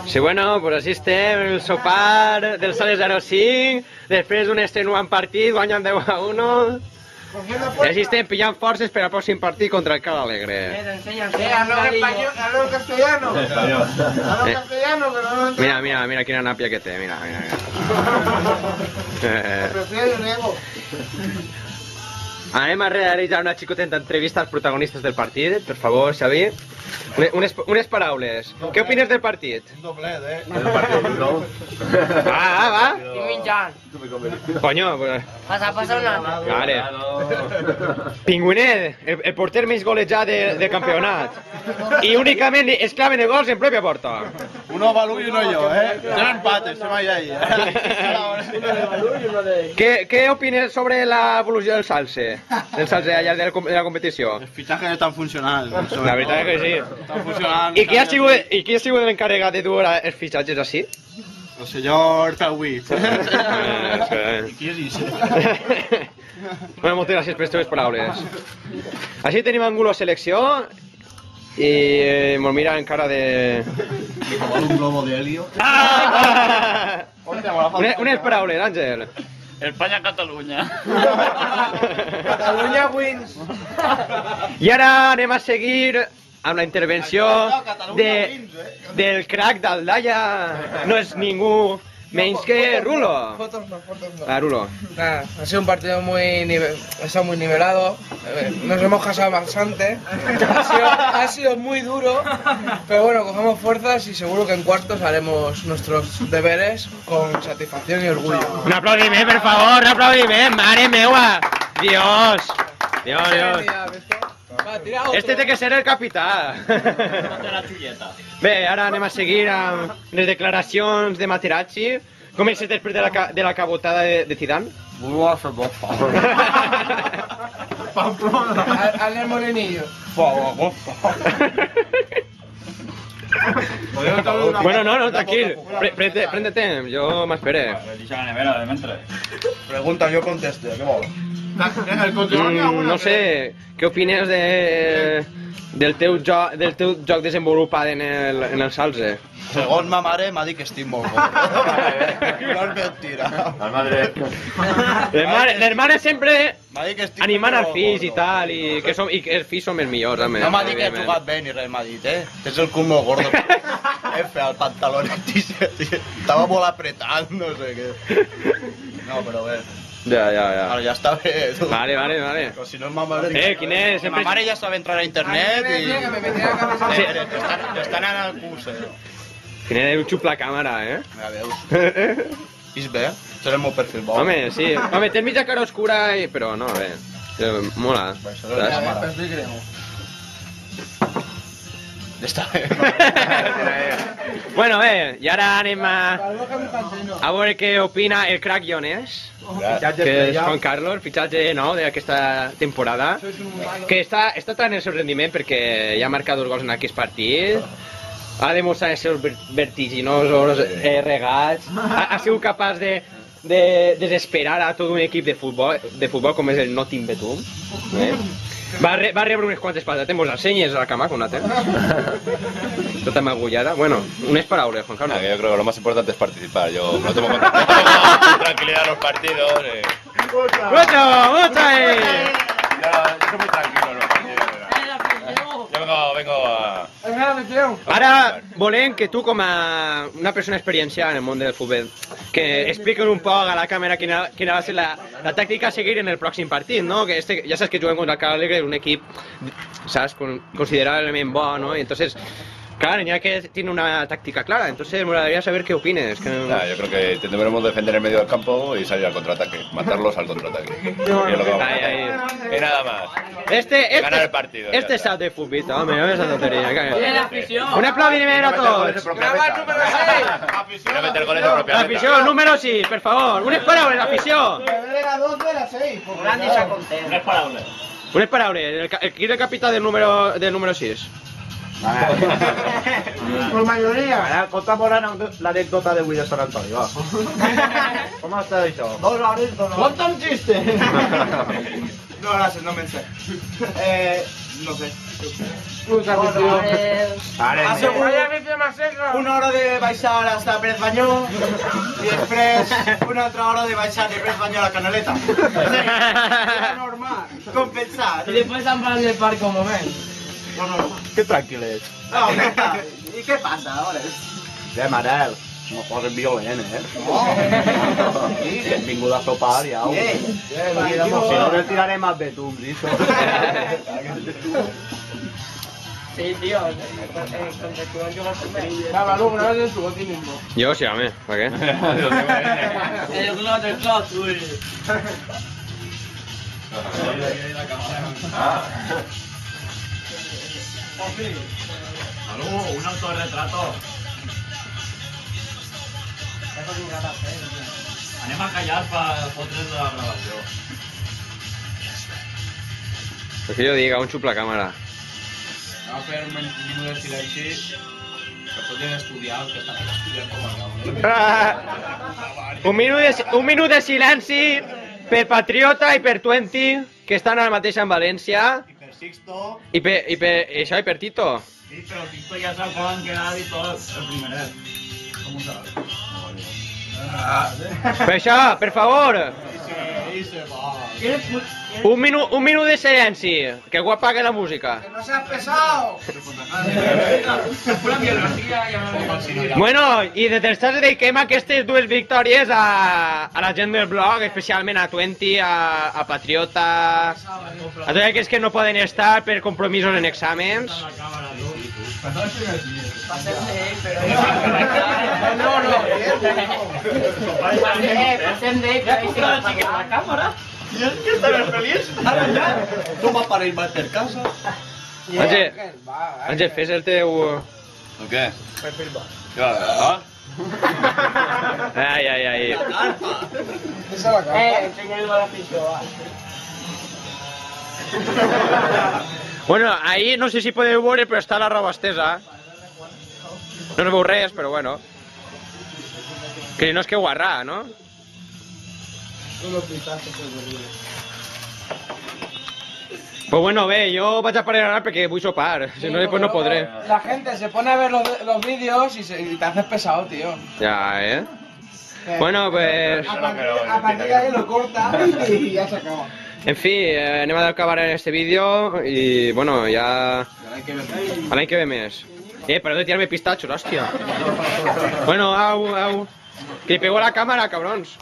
Sí, bueno, pues així estem, el sopar del Sales 05, després d'un extenuant partit, guanyant 10-1. I així estem pillant forces per al pròxim partit contra el Cal Alegre. Hablo castellano. Mira quina nàpia que té, mira. Anem a realitzar una xicotenta entrevista als protagonistes del partit. Per favor, Xavi. Unes paraules. Què opines del partit? Un doblet, El partit, no? Va. Estic menjant. Coño, pues... Passa una. Vale. Pingüinet, el porter més golejat del campionat. I únicament es claven els gols en pròpia porta. Uno Balú y uno yo, Tiene empate, se vaya ahí. ¿Qué opinas sobre la evolució del Salse? Del Salse allà de la competició? Els fitxatges estan funcionant. La veritat és que sí. Estan funcionant. I qui ha sigut l'encarregat de dur els fitxatges així? El senyor Pelwit. Qui és això? Bueno, moltes gràcies per les teves paraules. Així tenim Angulo selecció i mos mira encara de... Un globo de helio. Unes paraules, Àngel. España-Catalunya. Catalunya wins. I ara anem a seguir amb la intervenció del crack d'Aldaya. No és ningú menys que Rulo. Fotos no. Rulo. Nada, ha sido un partido está muy nivelado. Nos hemos casado bastante. Ha sido muy duro, pero bueno, cogemos fuerzas y seguro que en cuartos haremos nuestros deberes con satisfacción y orgullo. Un aplaudiment, per favor, un aplaudiment, mare meua. Dios. Va, tira otro. Este té que ser el capità. Bé, ara anem a seguir amb les declaracions de Materazzi. Com és després de la cabotada de Zidane? Hazle el morenillo. Bueno, no, tranquil. Prende temps, jo m'espere. Pregunta, jo conteste. Què vol? No sé, què opines del teu joc desenvolupat en el Salze? Segons ma mare m'ha dit que estic molt gordo. No és mentira. La madre. Les mares sempre M'ha dit que estic animant al molt fills i gordo. tal, i que els fills són els millors. No m'ha dit que he jugat bé ni res, m'ha dit, Tens el cul molt gordo. F, al pantalonet i estava molt apretat, no sé què. No, però bé. Ja. Ara ja està bé, tu. Vale. Però si no, ma mare... Quin és? Ma mare ja sabe entrar a internet i... Que me metí la cabeza. T'estan anant al curs, Quin és? Xup la càmera, Ja veus. És bé, seré molt perfil bo. Home, sí. Home, té mitja cara oscura, però no, bé. Mola. Ja està bé. Bueno, bé, i ara anem a veure què opina el crack Iones, que és Juan Carlos, fitxatge nou d'aquesta temporada, que està traient el seu rendiment perquè ja ha marcat 2 gols en aquest partit, ha demostrat els seus vertiginosos regats, ha sigut capaç de desesperar a tot un equip de futbol com és el Nottingham Betum. Va rebre unes quantes patates, mos ensenyes a la cama con una tens. Tota magullada. Bueno, unes paraules, Juan Carlos. Yo creo que lo más importante es participar. Yo no tomo tranquilidad en los partidos. ¡Mucho! Yo soy muy tranquilo en los partidos. Yo vengo a... Ara volem que tu, com a una persona experienciada en el món del futbol, que expliquis un poc a la càmera quina va ser la tàctica a seguir en el pròxim partit, no? Que ja saps que juguem contra el Cal Alegre, un equip, saps, considerablemente bo, ¿no? Y entonces, claro, ya que tiene una táctica clara, entonces me gustaría saber qué opines. Yo creo que debemos defender el medio del campo y salir al contraataque, matarlos al contraataque. Y es lo que vamos a hacer. Y nada más. Ganar el partido. Este es el de fútbol, hombre, no es esa tontería. Un aplaudimiento a todos. Quiero meter goles de propia La meta. afición, número 6, por favor. Unes paraules, la afición. Unes paraules. Qui és el capità del número 6? Por mayoría. Ara, contamos l'anécdota de avui de Sant Antoni, va. Com està això? Conta un xiste. No, gràcies, no me'n sé. No sé. Vaya afición más seca. una hora de baixar hasta Pérez Banyó i després una altra hora de baixar de Pérez Banyó a la Canaleta. Era normal, compensar. Y después San Juan del Parque un momento. No. Que tranquil ets. No, i què passa, ara? Manel, no posen violent, Hem vingut a sopar, ja. Si no, le tirarem a betums, això. Sí, tío. Contra el Cuban yo voy Va, Balú, grabes tu a ti mismo. Yo sí, home, ¿para qué? El globo del club, uy. Un autorretrato. Anem a callar per fotre's de la gravació. Lo que yo diga, un xuplacàmera. Va a fer un minut de silenci que podem estudiar el que estan estudiant com a Un minut de silenci per Patriota i per Twenty, que estan ara mateix en València. I per Sixto. I per Tito. Sí, però Tito ja sap com han quedat i tot, el primeret. Com ho saps? Per això, per favor, un minut de silenci, que algú apague la música. ¡No seas pesado! Pura biología, ya me voy. Bueno, i de tercers dediquem aquestes dues victòries a la gent del blog, especialment a Twenty, a Patriota, a tots aquells que no poden estar per compromisos en exàmens. Passem d'ell, que ahí se va a apagar la cámara. I és que estaves feliç? Ara ja. Com aparell va per casa? Àngel, fes el teu... O què? Què va? Ai. Esa la cara. Enseña la pistola. Bueno, ahí no sé si podeu veure, però està la roba estesa. No es veu res, però bueno. Que no és que guarrà, no? Pues bueno, ve, yo vaig a parar ara perquè vull sopar, si no después no podré. La gente se pone a ver los vídeos y te haces pesado, tío. Ya, Bueno, pues... A partir de ahí lo corta y ya se acaba. En fi, anem a acabar en este vídeo i, bueno, ja... A l'any que ve més. Pareu de tirar-me pistatxos, hòstia. Bueno, au. Que li pego a la càmera, cabrons.